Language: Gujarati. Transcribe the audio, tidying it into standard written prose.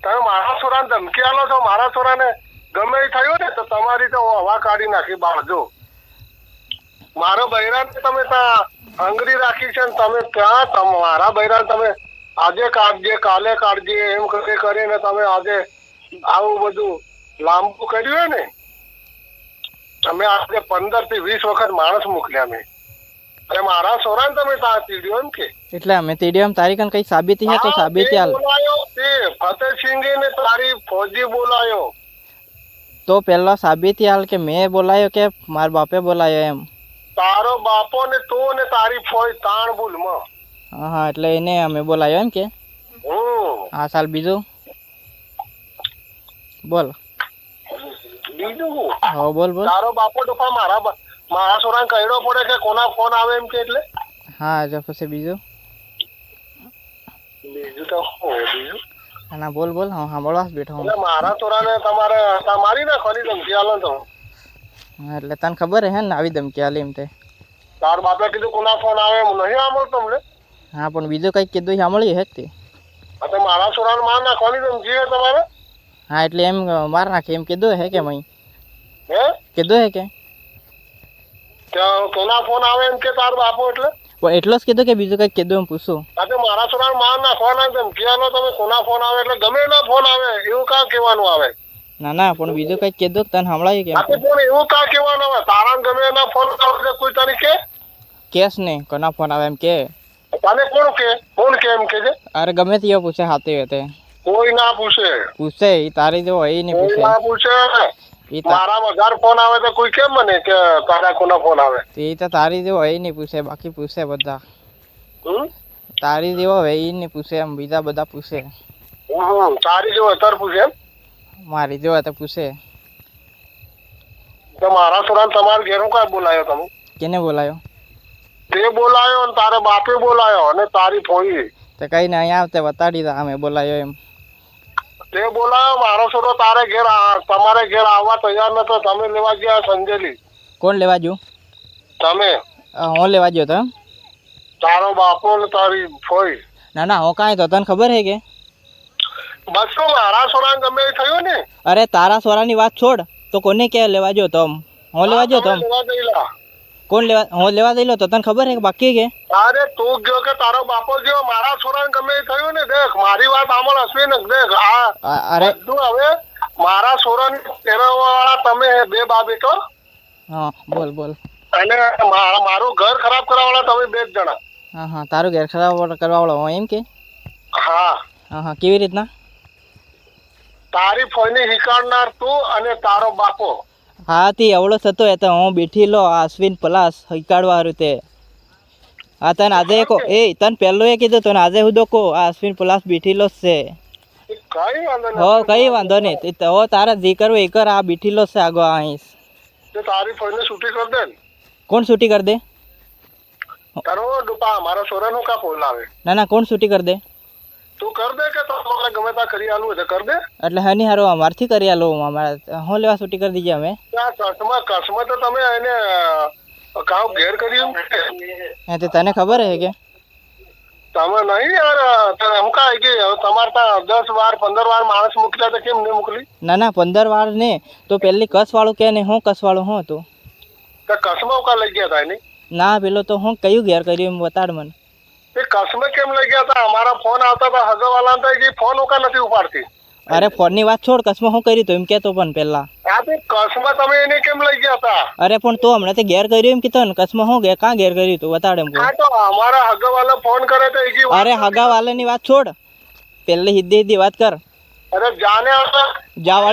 તમે મારા છોરાને ધમકી આલો છો, મારા છોરાને ગમે એ થયું ને તો તમારી તો હવા કાઢી નાખી બાજુ. મારો બૈરાને તમે ત્યાં હંગરી રાખી છે ને તમે ક્યાં મારા બૈરાને તમે આજે કાઢજે કાલે કાઢજે એમ કરીને તમે આજે આવું બધું લાંબુ કર્યું ને. અમે આજે 15 થી 20 વખત માણસ મોકલ્યા મેં, અને મારા છોરાને તમે ત્યાં તીડ્યો એમ કે. એટલે અમે તીડ્યો એમ તારી કઈ સાબિતી હે તો સાબિતી હાલ. ફતેહસિંહે ને તારી ફોજી બોલાયો તો પેલા સાબિતી હાલ કે મેં બોલાયો કે મારા બાપે બોલાયો એમ. તારો બાપો ને તું ને તારી ફોજ તાણ ભૂલમાં. હા એટલે એને અમે બોલાયો એમ કે. હા સાલ બીજું બોલ. બીજું હા બોલ બોલ. તારો બાપો ડોફા મારા છોરાને કહેડો પડે કે કોના ફોન આવે એમ કે એટલે. હા જો પછી બીજું તો બીજું ના બોલ બોલ. હા સાંભળવા જ બેઠો હું. એટલે મારા છોરાને તમારે મારી નાખવાની ધમકી આલો તો. એટલે તને ખબર હે ને આવી ધમકી આલી એમ તે. તાર બાપે કીધું કોના ફોન આવે એમ નહીં સાંભળતો તમને. હા પણ બીજું કઈક કીધું સાંભળ્યું હે તે. તો મારા છોરાને માર નાખવાની ધમકી હે તમારે. હા એટલે એમ માર નાખે એમ કીધું હે કે મય હે કીધું હે કે કોના ફોન આવે એમ કે તાર બાપો એટલે. એટલો જ કીધું કે બીજું કઈક કીધું એમ પૂછું. મારા છોરાને માર નાખવાના ધમકી આલો તમે કોના ફોન આવે એટલે ગમે એના ફોન આવે એવું કાં કહેવાનું આવે. ના ના પણ બીજું કઈક કીધું તને સાંભળાયું કે પણ એવું કાં કહેવાનું આવે. તારા ગમે એના ફોન આવે કોઈ તને કે કેસ ને કોના ફોન આવે એમ કે તને કોણ કે એમ કે છે. અરે ગમે તે પૂછે હાથે તે કોઈ ના પૂછે. પૂછે એ તારી જો એ નહીં પૂછે. ના પૂછે. મારા વગર ફોન આવે તો કોઈ કેમ મને કે તારા કોના ફોન આવે. એ તો તારી જેવો એ નહીં પૂછે બાકી પૂછે બધા. તારી જેવો એ નહીં પૂછે એમ બીજા બધા પૂછે. તારી જેવો અત્યારે પૂછે એમ. મારી જેવો તો પૂછે. તો મારા છોરાને તમારા ઘેર હું કાંઈ બોલાયો તમે. કેને બોલાયો. તે બોલાયો ને તારે બાપે બોલાયો અને તારી ફોઈ. તો કઈ ને અહીંયા આવતે બતાડી દા અમે બોલાયો એમ. તે બોલાયો મારો છોરો તારે ઘેર તમારે ઘેર આવવા તૈયાર નતો. તમે લેવા ગયા સંજેલી. કોણ લેવા ગયું. તમે. હું લેવા ગયો તો. તારો બાપો ને તારી ફોઈ. ના ના હું કાંઈ તો તને ખબર હે કે બસ તો મારા છોરાને ગમે એ થયું ને. અરે તારા છોરાની વાત છોડ તો કોને કે લેવા ગયો તો. હું લેવા ગયો તો. કોણ લેવા હું લેવા દઈ લો તો તને ખબર હે કે બાકી કે. અરે તું ગયો કે તારો બાપો ગયો મારા છોરાને ગમે એ થયું ને. દેખ મારી વાત આમળ હસવી ને દેખ અરે તું હવે મારા છોરાને ફેરવવા વાળા તમે બે બાબેટો. હા બોલ બોલ. અને મારું ઘર ખરાબ કરવા વાળા તમે બે જ જણા. હા હા તારું ઘર ખરાબ કરવા વાળો એમ કે. હા હા હા કેવી રીતના. તારી ફોઈને હિકાડનાર તું અને તારો બાપો. હા તે એવડો થતો એ તો હું બેઠી લો અશ્વિન પ્લસ હિકાડવા હારું તે. હા તને આજે તને પહેલો એ કીધું તને આજે હું દોકો આ અશ્વિન પ્લસ બેઠી લો છે. કઈ વાંધો નહીં તો તારા જે કરવું એ કર. આ બેઠી લો છે આગો અહીં. તારી ફોઈને છૂટી કરી દે. કોણ છૂટી કરી દે. તારો ડુપા મારા છોરાનું કા બોલાવે. ના ના કોણ છૂટી કરી દે. તું કર દે કે તમારે ગમે ત્યાં કરી આલું એટલે કર દે. એટલે હની હારો અમારથી કરી આલો અમારા હું લેવા છૂટી કરી દીધી અમે. કસમાં તો તમે એને કાવ ઘેર કર્યું. હે તે તને ખબર હે કે તમે નહીં યાર હું કાંઈ કે તમારે ત્યાં 10 વાર 15 વાર માણસ મોકલ્યા તો કેમ નહીં મોકલી. ના ના 15 વાર ને તો પહેલી કસ વાળું કે ને હું કસ વાળું હું હતું. તો કસમાં કા લઈ ગયા હતા નહીં. ના પેલો તો હું કયું ઘેર કર્યું એમ બતાડ મને. એ કસમાં કેમ લઈ ગયા હતા. અમારા ફોન આવતા હતા હગવાલા હતા ફોન ઓકા નથી ઉપાડતી. અરે ફોન ની વાત છોડ કસમાં હું કર્યું તો એમ કેતો પણ પેલા. હા તો કસમાં તમે એને કેમ લઈ ગયા હતા. અરે પણ તો હમણાં તે ઘેર કર્યું એમ કીધું ને કસમાં હું કાં ઘેર કર્યું તું બતાડ એમ. હા તો અમારા હગવાલા ફોન કરે તો અરે હગાવાલા ની વાત છોડ પેલી સીધી વાત કર. અરે જાને જા